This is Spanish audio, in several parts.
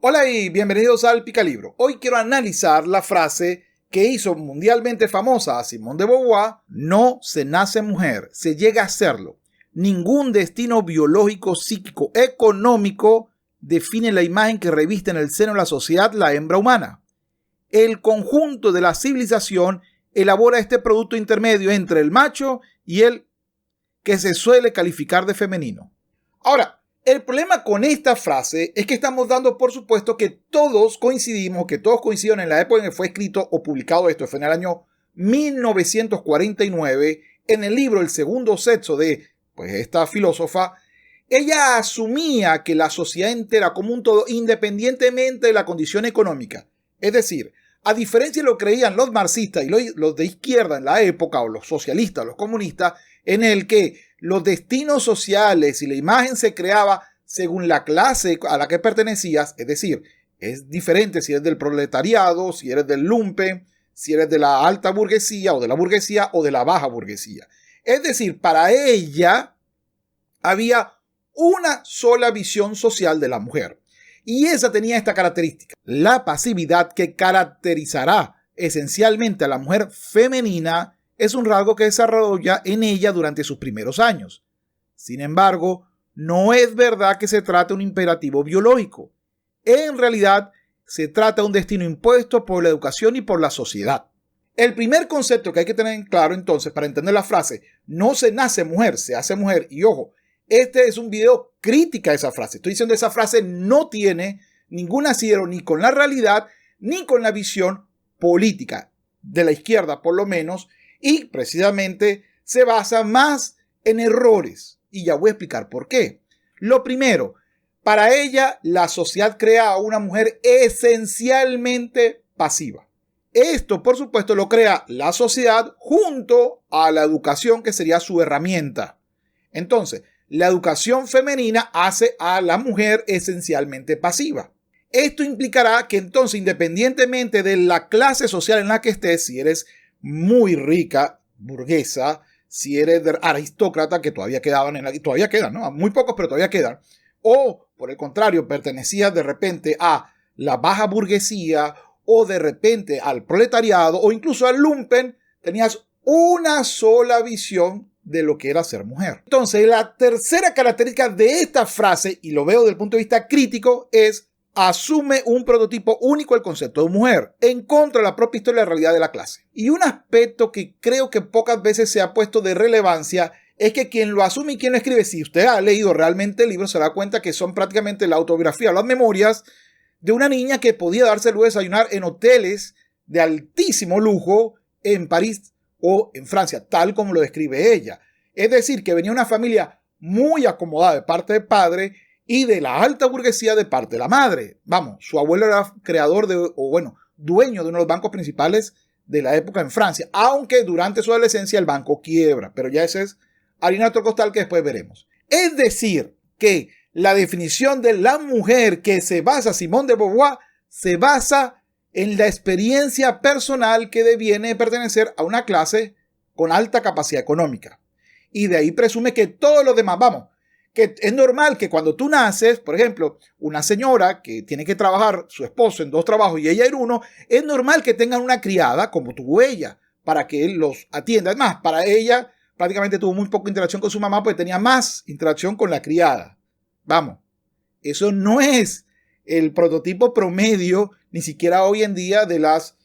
Hola y bienvenidos al Picalibro. Hoy quiero analizar la frase que hizo mundialmente famosa a Simone de Beauvoir: no se nace mujer, se llega a serlo. Ningún destino biológico, psíquico, económico define la imagen que reviste en el seno de la sociedad la hembra humana. El conjunto de la civilización elabora este producto intermedio entre el macho y el que se suele calificar de femenino. Ahora, el problema con esta frase es que estamos dando por supuesto que todos coincidimos, que todos coincidieron en la época en que fue escrito o publicado esto, fue en el año 1949, en el libro El segundo sexo de esta filósofa. Ella asumía que la sociedad entera como un todo, independientemente de la condición económica, es decir, a diferencia de lo que creían los marxistas y los de izquierda en la época, o los socialistas, los comunistas, en el que los destinos sociales y la imagen se creaba según la clase a la que pertenecías, es decir, es diferente si eres del proletariado, si eres del lumpen, si eres de la alta burguesía o de la baja burguesía. Es decir, para ella había una sola visión social de la mujer. Y esa tenía esta característica: la pasividad, que caracterizará esencialmente a la mujer femenina, es un rasgo que desarrolla en ella durante sus primeros años. Sin embargo, no es verdad que se trate de un imperativo biológico. En realidad, se trata de un destino impuesto por la educación y por la sociedad. El primer concepto que hay que tener en claro entonces para entender la frase "no se nace mujer, se hace mujer", y ojo, este es un video crítica a esa frase. Estoy diciendo que esa frase no tiene ningún asidero ni con la realidad ni con la visión política de la izquierda, por lo menos, y precisamente se basa más en errores. Y ya voy a explicar por qué. Lo primero, para ella la sociedad crea a una mujer esencialmente pasiva. Esto, por supuesto, lo crea la sociedad junto a la educación, que sería su herramienta. Entonces, la educación femenina hace a la mujer esencialmente pasiva. Esto implicará que entonces, independientemente de la clase social en la que estés, si eres muy rica, burguesa, si eres aristócrata, que todavía quedaban, todavía quedan, ¿no? Muy pocos, pero todavía quedan. O, por el contrario, pertenecías de repente a la baja burguesía, o de repente al proletariado, o incluso al lumpen, tenías una sola visión de lo que era ser mujer. Entonces, la tercera característica de esta frase, y lo veo desde el punto de vista crítico, es: asume un prototipo único del concepto de mujer, en contra de la propia historia y la realidad de la clase. Y un aspecto que creo que pocas veces se ha puesto de relevancia es que quien lo asume y quien lo escribe, si usted ha leído realmente el libro, se da cuenta que son prácticamente la autobiografía o las memorias de una niña que podía darse luego de desayunar en hoteles de altísimo lujo en París o en Francia, tal como lo describe ella. Es decir, que venía una familia muy acomodada de parte del padre y de la alta burguesía de parte de la madre. Vamos, su abuelo era dueño de uno de los bancos principales de la época en Francia, aunque durante su adolescencia el banco quiebra, pero ya ese es harina de otro costal que después veremos. Es decir, que la definición de la mujer que se basa Simone de Beauvoir se basa en la experiencia personal que deviene de pertenecer a una clase con alta capacidad económica. Y de ahí presume que todos los demás, que es normal que cuando tú naces, por ejemplo, una señora que tiene que trabajar, su esposo en 2 trabajos y ella en uno, es normal que tengan una criada como tuvo ella, para que él los atienda. Además, para ella prácticamente tuvo muy poca interacción con su mamá, porque tenía más interacción con la criada. Eso no es el prototipo promedio, ni siquiera hoy en día, de las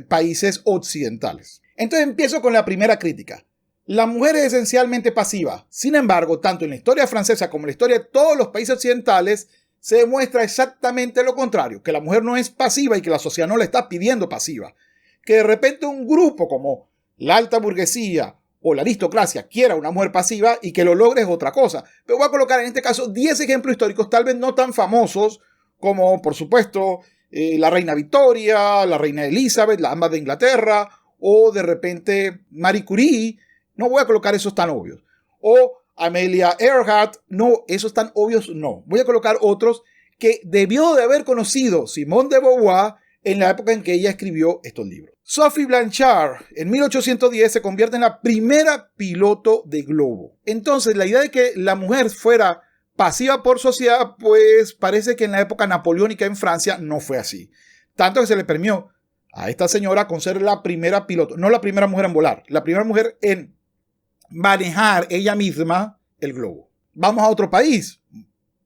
países occidentales. Entonces empiezo con la primera crítica. La mujer es esencialmente pasiva. Sin embargo, tanto en la historia francesa como en la historia de todos los países occidentales, se demuestra exactamente lo contrario, que la mujer no es pasiva y que la sociedad no le está pidiendo pasiva. Que de repente un grupo como la alta burguesía o la aristocracia quiera una mujer pasiva y que lo logre es otra cosa. Pero voy a colocar en este caso 10 ejemplos históricos, tal vez no tan famosos como, por supuesto, la reina Victoria, la reina Elizabeth, la ambas de Inglaterra, o de repente Marie Curie. No voy a colocar esos tan obvios. O Amelia Earhart. No, esos tan obvios no. Voy a colocar otros que debió de haber conocido Simone de Beauvoir en la época en que ella escribió estos libros. Sophie Blanchard en 1810 se convierte en la primera piloto de globo. Entonces, la idea de que la mujer fuera pasiva por sociedad, pues parece que en la época napoleónica en Francia no fue así. Tanto que se le premió a esta señora con ser la primera piloto, no la primera mujer en volar, la primera mujer en manejar ella misma el globo. Vamos a otro país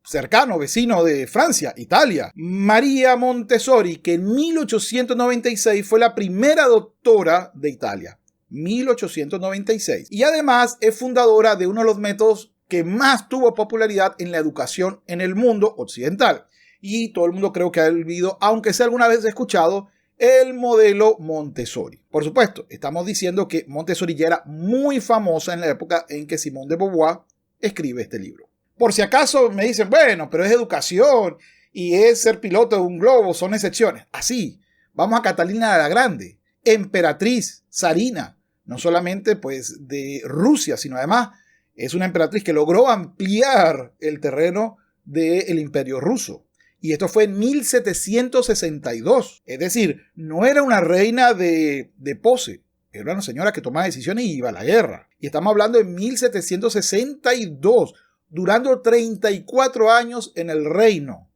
cercano, vecino de Francia, Italia. María Montessori, que en 1896 fue la primera doctora de Italia. 1896. Y además es fundadora de uno de los métodos que más tuvo popularidad en la educación en el mundo occidental. Y todo el mundo creo que ha olvidado, aunque sea alguna vez escuchado, el modelo Montessori. Por supuesto, estamos diciendo que Montessori ya era muy famosa en la época en que Simone de Beauvoir escribe este libro. Por si acaso me dicen, bueno, pero es educación y es ser piloto de un globo, son excepciones. Así, vamos a Catalina la Grande, emperatriz, zarina, no solamente pues de Rusia, sino además es una emperatriz que logró ampliar el terreno del imperio ruso. Y esto fue en 1762. Es decir, no era una reina de pose. Era una señora que tomaba decisiones y iba a la guerra. Y estamos hablando de 1762, durando 34 años en el reino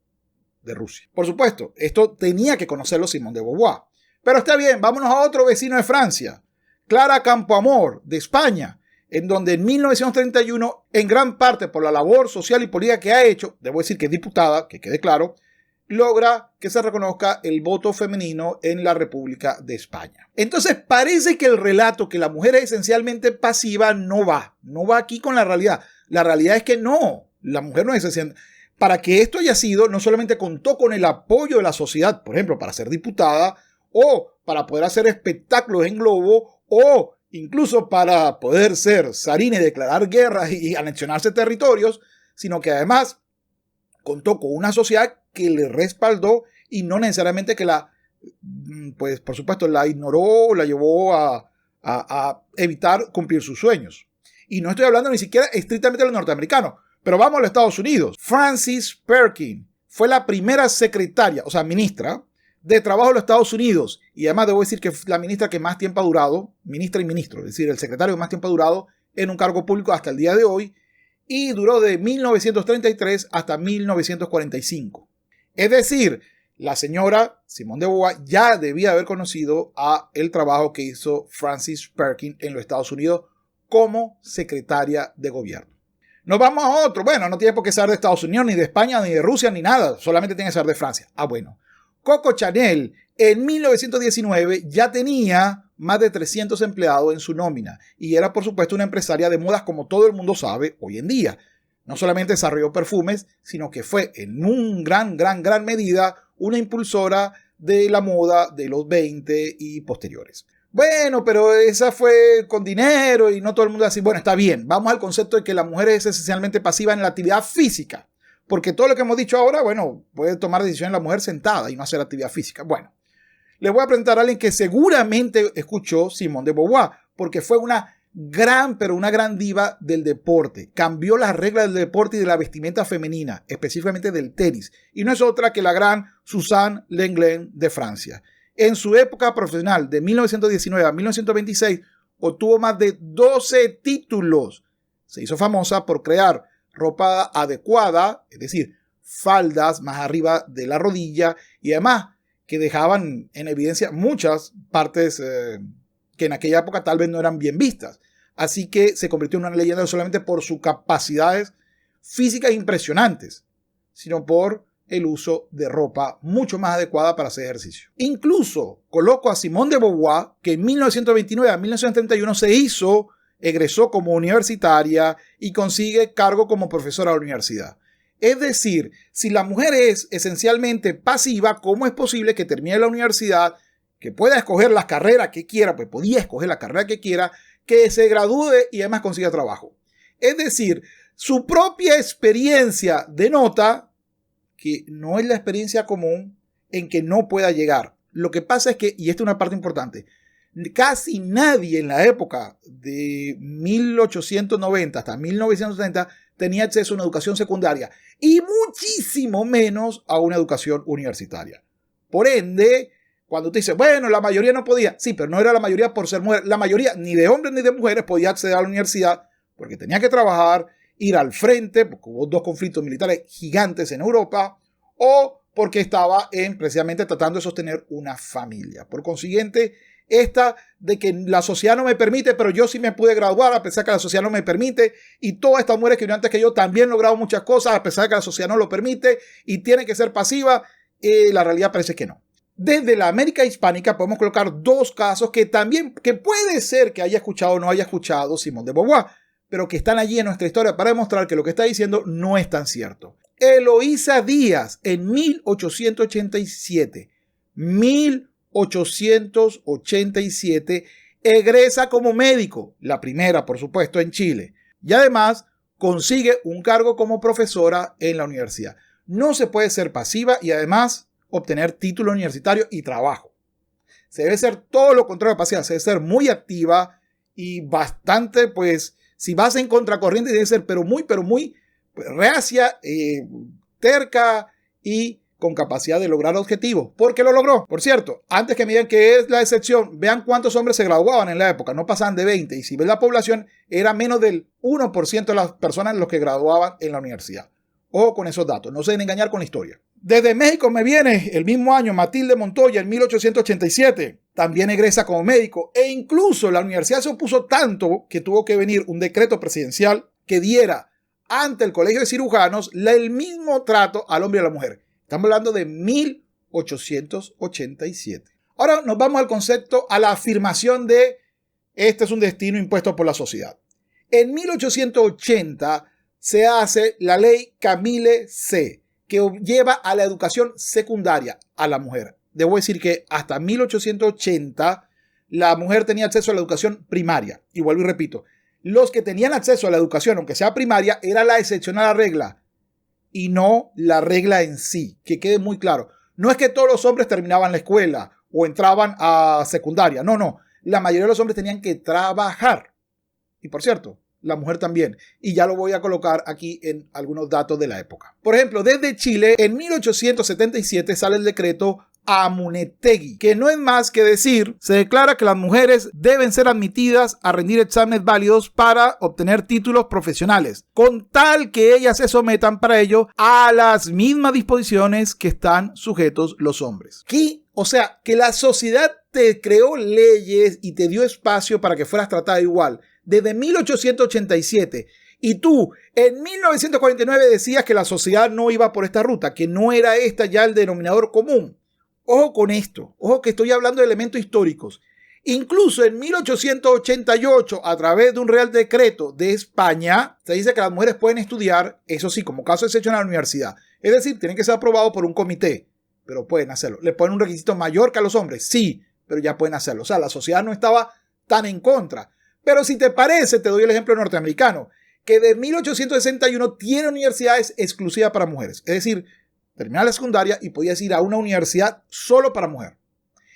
de Rusia. Por supuesto, esto tenía que conocerlo Simone de Beauvoir. Pero está bien, vámonos a otro vecino de Francia. Clara Campoamor, de España, en donde en 1931, en gran parte por la labor social y política que ha hecho, debo decir que es diputada, que quede claro, logra que se reconozca el voto femenino en la República de España. Entonces parece que el relato que la mujer es esencialmente pasiva no va aquí con la realidad. La realidad es que no, la mujer no es esencial. Para que esto haya sido, no solamente contó con el apoyo de la sociedad, por ejemplo, para ser diputada, o para poder hacer espectáculos en globo, o incluso para poder ser zarina y declarar guerras y anexionarse territorios, sino que además contó con una sociedad que le respaldó y no necesariamente que pues por supuesto, la ignoró o la llevó a evitar cumplir sus sueños. Y no estoy hablando ni siquiera estrictamente de los norteamericanos, pero vamos a los Estados Unidos. Frances Perkins fue la primera secretaria, o sea, ministra de Trabajo de los Estados Unidos, y además debo decir que es la ministra que más tiempo ha durado, ministra y ministro, es decir, el secretario que más tiempo ha durado en un cargo público hasta el día de hoy, y duró de 1933 hasta 1945. Es decir, la señora Simone de Beauvoir ya debía haber conocido el trabajo que hizo Frances Perkins en los Estados Unidos como secretaria de gobierno. Nos vamos a otro. Bueno, no tiene por qué ser de Estados Unidos, ni de España, ni de Rusia, ni nada. Solamente tiene que ser de Francia. Bueno. Coco Chanel en 1919 ya tenía más de 300 empleados en su nómina y era por supuesto una empresaria de modas como todo el mundo sabe hoy en día. No solamente desarrolló perfumes, sino que fue en un gran medida una impulsora de la moda de los 20 y posteriores. Bueno, pero esa fue con dinero y no todo el mundo así. Bueno, está bien. Vamos al concepto de que la mujer es esencialmente pasiva en la actividad física. Porque todo lo que hemos dicho ahora, bueno, puede tomar decisiones la mujer sentada y no hacer actividad física. Bueno, les voy a presentar a alguien que seguramente escuchó Simone de Beauvoir, porque fue una gran diva del deporte. Cambió las reglas del deporte y de la vestimenta femenina, específicamente del tenis. Y no es otra que la gran Suzanne Lenglen de Francia. En su época profesional, de 1919 a 1926, obtuvo más de 12 títulos. Se hizo famosa por crear ropa adecuada, es decir, faldas más arriba de la rodilla y además que dejaban en evidencia muchas partes que en aquella época tal vez no eran bien vistas. Así que se convirtió en una leyenda no solamente por sus capacidades físicas impresionantes, sino por el uso de ropa mucho más adecuada para hacer ejercicio. Incluso coloco a Simone de Beauvoir, que en 1929 a 1931 egresó como universitaria y consigue cargo como profesora de la universidad. Es decir, si la mujer es esencialmente pasiva, ¿cómo es posible que termine la universidad, que pueda escoger las carreras que quiera, pues podía escoger la carrera que quiera, que se gradúe y además consiga trabajo? Es decir, su propia experiencia denota que no es la experiencia común en que no pueda llegar. Lo que pasa es que, y esta es una parte importante, casi nadie en la época de 1890 hasta 1930 tenía acceso a una educación secundaria y muchísimo menos a una educación universitaria. Por ende, cuando usted dice, bueno, la mayoría no podía, sí, pero no era la mayoría por ser mujer. La mayoría, ni de hombres ni de mujeres, podía acceder a la universidad porque tenía que trabajar ir al frente, porque hubo 2 conflictos militares gigantes en Europa, o porque estaba precisamente tratando de sostener una familia. Por consiguiente, esta de que la sociedad no me permite, pero yo sí me pude graduar a pesar que la sociedad no me permite, y todas estas mujeres que vinieron antes que yo también lograron muchas cosas a pesar de que la sociedad no lo permite y tienen que ser pasivas, la realidad parece que no. Desde la América hispánica podemos colocar 2 casos que puede ser que haya escuchado o no haya escuchado Simone de Beauvoir, pero que están allí en nuestra historia para demostrar que lo que está diciendo no es tan cierto. Eloísa Díaz en 1887 egresa como médico, la primera por supuesto en Chile, y además consigue un cargo como profesora en la universidad. No se puede ser pasiva y además obtener título universitario y trabajo. Se debe ser todo lo contrario de pasiva, se debe ser muy activa y bastante, pues, si vas en contracorriente, debe ser pero muy reacia, terca y con capacidad de lograr objetivos, porque lo logró. Por cierto, antes que me digan que es la excepción, vean cuántos hombres se graduaban en la época, no pasaban de 20, y si ves la población, era menos del 1% de las personas los que graduaban en la universidad. Ojo con esos datos, no se deben engañar con la historia. Desde México me viene el mismo año Matilde Montoya en 1887, también egresa como médico, e incluso la universidad se opuso tanto que tuvo que venir un decreto presidencial que diera ante el Colegio de Cirujanos el mismo trato al hombre y a la mujer. Estamos hablando de 1887. Ahora nos vamos al concepto, a la afirmación de este es un destino impuesto por la sociedad. En 1880 se hace la ley Camille C, que lleva a la educación secundaria a la mujer. Debo decir que hasta 1880 la mujer tenía acceso a la educación primaria. Y vuelvo y repito, los que tenían acceso a la educación, aunque sea primaria, era la excepción a la regla y no la regla en sí, que quede muy claro. No es que todos los hombres terminaban la escuela o entraban a secundaria, no. La mayoría de los hombres tenían que trabajar. Y por cierto, la mujer también. Y ya lo voy a colocar aquí en algunos datos de la época. Por ejemplo, desde Chile, en 1877 sale el decreto Amunetegui, que no es más que decir, se declara que las mujeres deben ser admitidas a rendir exámenes válidos para obtener títulos profesionales, con tal que ellas se sometan para ello a las mismas disposiciones que están sujetos los hombres. Aquí, o sea, que la sociedad te creó leyes y te dio espacio para que fueras tratada igual desde 1887. Y tú en 1949 decías que la sociedad no iba por esta ruta, que no era esta ya el denominador común. Ojo con esto, ojo que estoy hablando de elementos históricos. Incluso en 1888, a través de un Real Decreto de España, se dice que las mujeres pueden estudiar, eso sí, como caso excepcional en la universidad. Es decir, tienen que ser aprobados por un comité, pero pueden hacerlo. ¿Les ponen un requisito mayor que a los hombres? Sí, pero ya pueden hacerlo. O sea, la sociedad no estaba tan en contra. Pero si te parece, te doy el ejemplo norteamericano, que de 1861 tiene universidades exclusivas para mujeres. Es decir, terminaba la secundaria y podías ir a una universidad solo para mujer.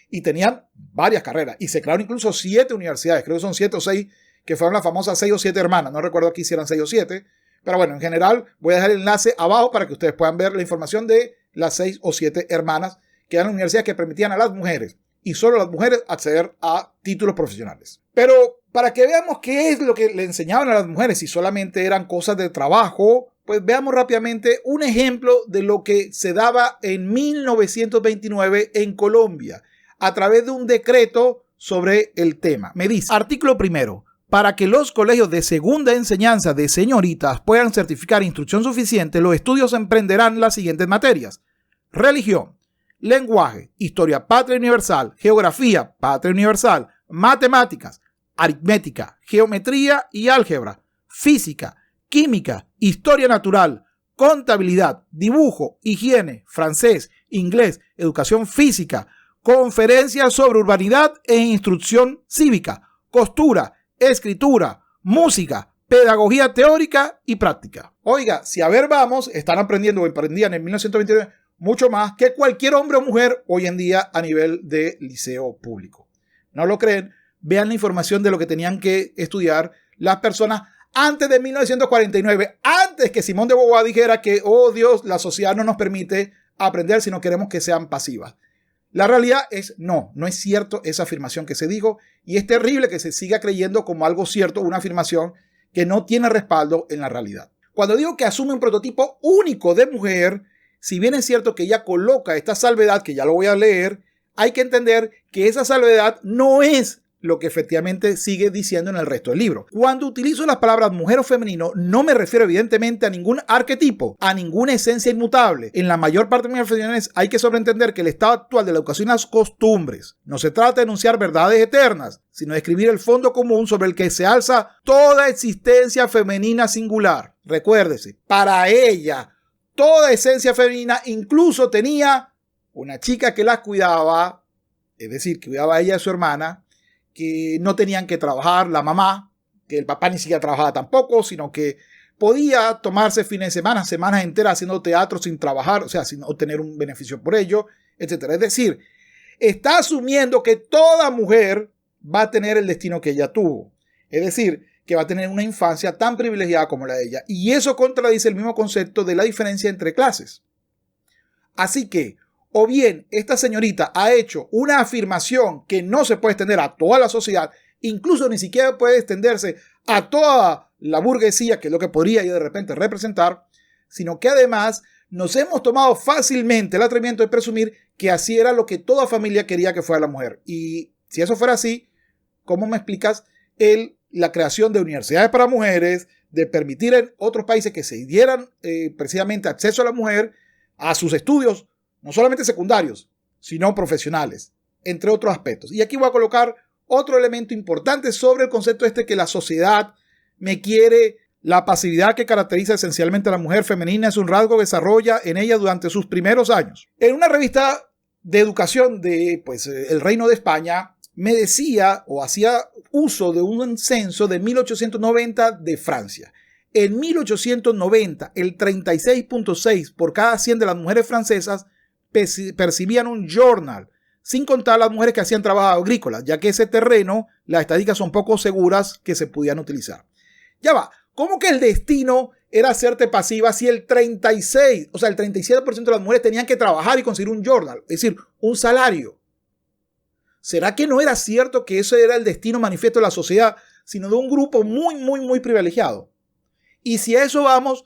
Y tenían varias carreras. Y se crearon incluso 7 universidades. Creo que son 7 o 6, que fueron las famosas 6 o 7 hermanas. No recuerdo aquí si eran 6 o 7. Pero bueno, en general voy a dejar el enlace abajo para que ustedes puedan ver la información de las 6 o 7 hermanas, que eran universidades que permitían a las mujeres y solo a las mujeres acceder a títulos profesionales. Pero para que veamos qué es lo que le enseñaban a las mujeres, si solamente eran cosas de trabajo, pues veamos rápidamente un ejemplo de lo que se daba en 1929 en Colombia a través de un decreto sobre el tema. Me dice, artículo primero, para que los colegios de segunda enseñanza de señoritas puedan certificar instrucción suficiente, los estudios emprenderán las siguientes materias: religión, lenguaje, historia patria universal, geografía patria universal, matemáticas, aritmética, geometría y álgebra, física, química, historia natural, contabilidad, dibujo, higiene, francés, inglés, educación física, conferencias sobre urbanidad e instrucción cívica, costura, escritura, música, pedagogía teórica y práctica. Oiga, si a ver vamos, están aprendiendo o aprendían en 1929 mucho más que cualquier hombre o mujer hoy en día a nivel de liceo público. ¿No lo creen? Vean la información de lo que tenían que estudiar las personas antes de 1949, antes que Simone de Beauvoir dijera que, oh Dios, la sociedad no nos permite aprender si no queremos que sean pasivas. La realidad es no es cierto esa afirmación que se dijo, y es terrible que se siga creyendo como algo cierto una afirmación que no tiene respaldo en la realidad. Cuando digo que asume un prototipo único de mujer, si bien es cierto que ella coloca esta salvedad, que ya lo voy a leer, hay que entender que esa salvedad no es lo que efectivamente sigue diciendo en el resto del libro. Cuando utilizo las palabras mujer o femenino, no me refiero evidentemente a ningún arquetipo, a ninguna esencia inmutable. En la mayor parte de mis reflexiones hay que sobreentender que el estado actual de la educación y las costumbres no se trata de enunciar verdades eternas, sino de escribir el fondo común sobre el que se alza toda existencia femenina singular. Recuérdese, para ella, toda esencia femenina incluso tenía una chica que las cuidaba, es decir, que cuidaba a ella y a su hermana, que no tenían que trabajar la mamá, que el papá ni siquiera trabajaba tampoco, sino que podía tomarse fines de semana, semanas enteras haciendo teatro sin trabajar, o sea, sin obtener un beneficio por ello, etc. Es decir, está asumiendo que toda mujer va a tener el destino que ella tuvo. Es decir, que va a tener una infancia tan privilegiada como la de ella. Y eso contradice el mismo concepto de la diferencia entre clases. Así que, o bien esta señorita ha hecho una afirmación que no se puede extender a toda la sociedad, incluso ni siquiera puede extenderse a toda la burguesía, que es lo que podría de repente representar, sino que además nos hemos tomado fácilmente el atrevimiento de presumir que así era lo que toda familia quería que fuera la mujer. Y si eso fuera así, ¿cómo me explicas la creación de universidades para mujeres, de permitir en otros países que se dieran precisamente acceso a la mujer a sus estudios, no solamente secundarios, sino profesionales, entre otros aspectos? Y aquí voy a colocar otro elemento importante sobre el concepto que la sociedad me quiere. La pasividad que caracteriza esencialmente a la mujer femenina es un rasgo que desarrolla en ella durante sus primeros años. En una revista de educación de el Reino de España, me decía o hacía uso de un censo de 1890 de Francia. En 1890, el 36.6 por cada 100 de las mujeres francesas percibían un journal, sin contar las mujeres que hacían trabajo agrícola, ya que ese terreno, las estadísticas son poco seguras que se pudieran utilizar. Ya va, ¿cómo que el destino era hacerte pasiva si el 36, o sea, el 37% de las mujeres tenían que trabajar y conseguir un journal, es decir, un salario? ¿Será que no era cierto que ese era el destino manifiesto de la sociedad, sino de un grupo muy privilegiado? Y si a eso vamos,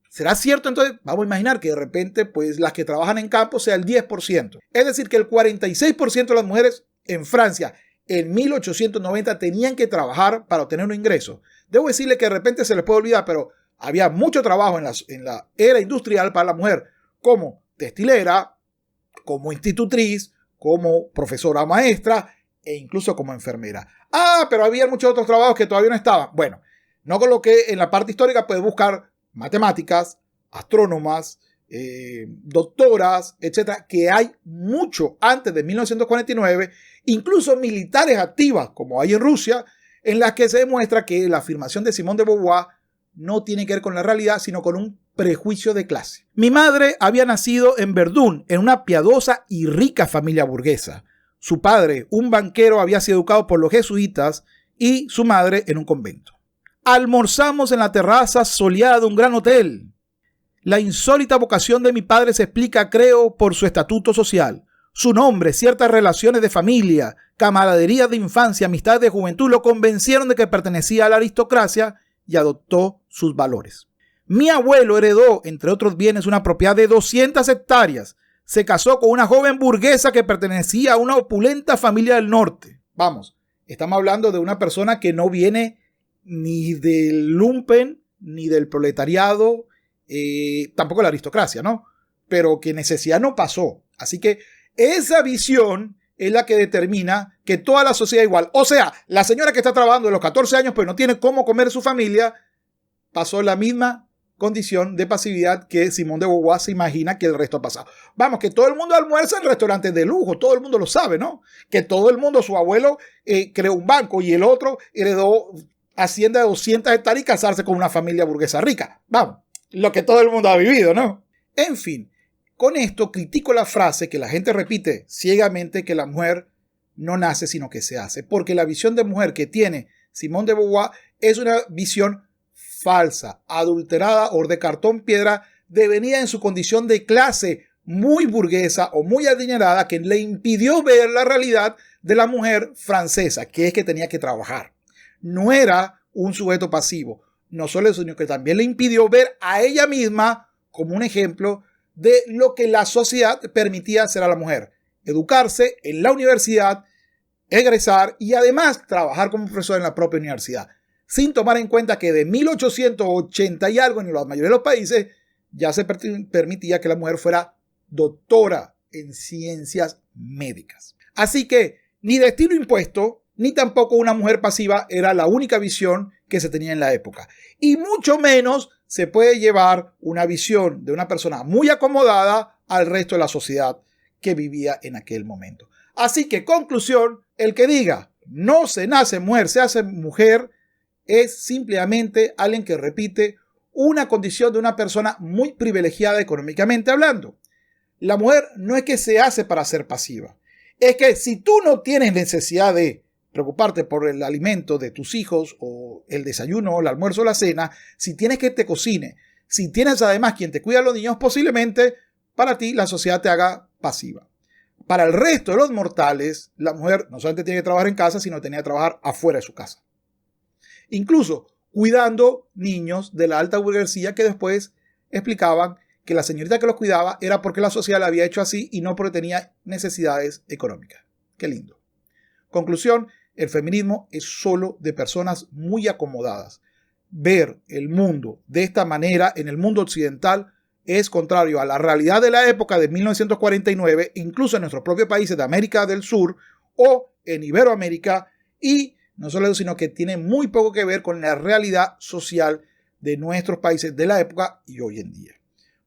¿será cierto entonces? Vamos a imaginar que de repente las que trabajan en campo sea el 10%. Es decir, que el 46% de las mujeres en Francia en 1890 tenían que trabajar para obtener un ingreso. Debo decirle que de repente se les puede olvidar, pero había mucho trabajo en la era industrial para la mujer, como textilera, como institutriz, como profesora maestra e incluso como enfermera. Pero había muchos otros trabajos que todavía no estaban. Bueno, no coloqué en la parte histórica, puedes buscar matemáticas, astrónomas, doctoras, etcétera, que hay mucho antes de 1949, incluso militares activas, como hay en Rusia, en las que se demuestra que la afirmación de Simone de Beauvoir no tiene que ver con la realidad, sino con un prejuicio de clase. Mi madre había nacido en Verdún, en una piadosa y rica familia burguesa. Su padre, un banquero, había sido educado por los jesuitas y su madre en un convento. Almorzamos en la terraza soleada de un gran hotel. La insólita vocación de mi padre se explica, creo, por su estatuto social. Su nombre, ciertas relaciones de familia, camaradería de infancia, amistad de juventud lo convencieron de que pertenecía a la aristocracia y adoptó sus valores. Mi abuelo heredó, entre otros bienes, una propiedad de 200 hectáreas. Se casó con una joven burguesa que pertenecía a una opulenta familia del norte. Vamos, estamos hablando de una persona que no viene ni del lumpen, ni del proletariado, tampoco la aristocracia, ¿no? Pero que necesidad no pasó. Así que esa visión es la que determina que toda la sociedad es igual. O sea, la señora que está trabajando de los 14 años pero no tiene cómo comer su familia, pasó la misma condición de pasividad que Simone de Beauvoir se imagina que el resto ha pasado. Vamos, que todo el mundo almuerza en restaurantes de lujo, todo el mundo lo sabe, ¿no? Que todo el mundo, su abuelo creó un banco y el otro heredó hacienda de 200 hectáreas y casarse con una familia burguesa rica. Vamos, lo que todo el mundo ha vivido, ¿no? En fin, con esto critico la frase que la gente repite ciegamente, que la mujer no nace sino que se hace, porque la visión de mujer que tiene Simone de Beauvoir es una visión falsa, adulterada o de cartón piedra, devenida en su condición de clase muy burguesa o muy adinerada, que le impidió ver la realidad de la mujer francesa, que es que tenía que trabajar. No era un sujeto pasivo, no solo eso, sino que también le impidió ver a ella misma como un ejemplo de lo que la sociedad permitía hacer a la mujer. Educarse en la universidad, egresar y además trabajar como profesor en la propia universidad, sin tomar en cuenta que de 1880 y algo en la mayoría de los países ya se permitía que la mujer fuera doctora en ciencias médicas. Así que ni destino impuesto, ni tampoco una mujer pasiva era la única visión que se tenía en la época. Y mucho menos se puede llevar una visión de una persona muy acomodada al resto de la sociedad que vivía en aquel momento. Así que, conclusión, el que diga no se nace mujer, se hace mujer, es simplemente alguien que repite una condición de una persona muy privilegiada económicamente hablando. La mujer no es que se hace para ser pasiva. Es que si tú no tienes necesidad de preocuparte por el alimento de tus hijos o el desayuno, el almuerzo o la cena, si tienes que te cocine, si tienes además quien te cuida a los niños, posiblemente para ti la sociedad te haga pasiva. Para el resto de los mortales, la mujer no solamente tiene que trabajar en casa, sino tenía que trabajar afuera de su casa. Incluso cuidando niños de la alta burguesía que después explicaban que la señorita que los cuidaba era porque la sociedad la había hecho así y no porque tenía necesidades económicas. Qué lindo. Conclusión, el feminismo es solo de personas muy acomodadas. Ver el mundo de esta manera en el mundo occidental es contrario a la realidad de la época de 1949, incluso en nuestros propios países de América del Sur o en Iberoamérica, y no solo eso, sino que tiene muy poco que ver con la realidad social de nuestros países de la época y hoy en día.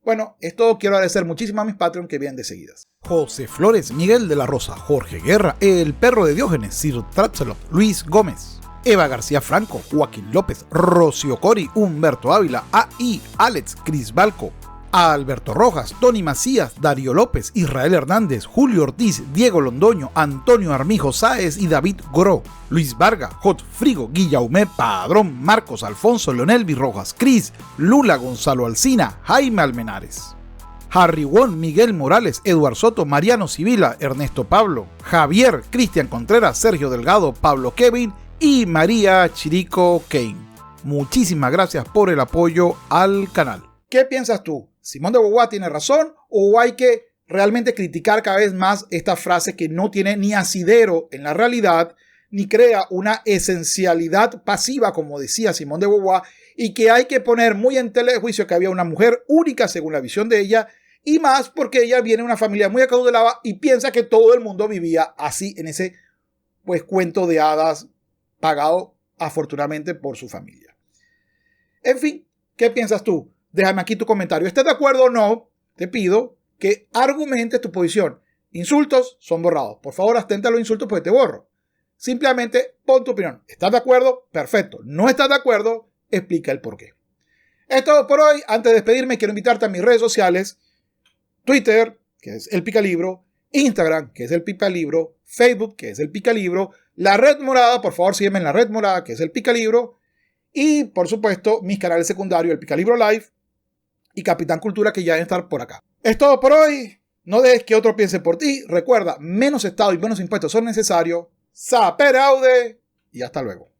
Bueno, es todo. Quiero agradecer muchísimo a mis Patreon que vienen de seguidas. José Flores, Miguel de la Rosa, Jorge Guerra, El Perro de Diógenes, Sir Trapselov, Luis Gómez, Eva García Franco, Joaquín López, Rocío Cori, Humberto Ávila, A.I., Alex, Cris Balco, Alberto Rojas, Tony Macías, Darío López, Israel Hernández, Julio Ortiz, Diego Londoño, Antonio Armijo Sáez y David Gro, Luis Varga, Hot Frigo, Guillaume Padrón, Marcos Alfonso, Leonel Virrojas, Cris, Lula Gonzalo Alsina, Jaime Almenares, Harry Won, Miguel Morales, Eduardo Soto, Mariano Sibila, Ernesto Pablo, Javier, Cristian Contreras, Sergio Delgado, Pablo Kevin y María Chirico Kane. Muchísimas gracias por el apoyo al canal. ¿Qué piensas tú? ¿Simón de Beauvoir tiene razón o hay que realmente criticar cada vez más esta frase que no tiene ni asidero en la realidad, ni crea una esencialidad pasiva, como decía Simón de Beauvoir, y que hay que poner muy en tela de juicio que había una mujer única según la visión de ella, y más porque ella viene de una familia muy acaudalada y piensa que todo el mundo vivía así en ese cuento de hadas pagado afortunadamente por su familia? En fin, ¿qué piensas tú? Déjame aquí tu comentario. ¿Estás de acuerdo o no? Te pido que argumentes tu posición. Insultos son borrados. Por favor, atenta a los insultos porque te borro. Simplemente pon tu opinión. ¿Estás de acuerdo? Perfecto. ¿No estás de acuerdo? Explica el porqué. Es todo por hoy. Antes de despedirme, quiero invitarte a mis redes sociales. Twitter, que es El Picalibro. Instagram, que es El Picalibro. Facebook, que es El Picalibro. La Red Morada, por favor, sígueme en la Red Morada, que es El Picalibro. Y, por supuesto, mis canales secundarios, El Picalibro Live y Capitán Cultura, que ya deben estar por acá. Es todo por hoy. No dejes que otro piense por ti. Recuerda, menos Estado y menos impuestos son necesarios. Sapere aude y hasta luego.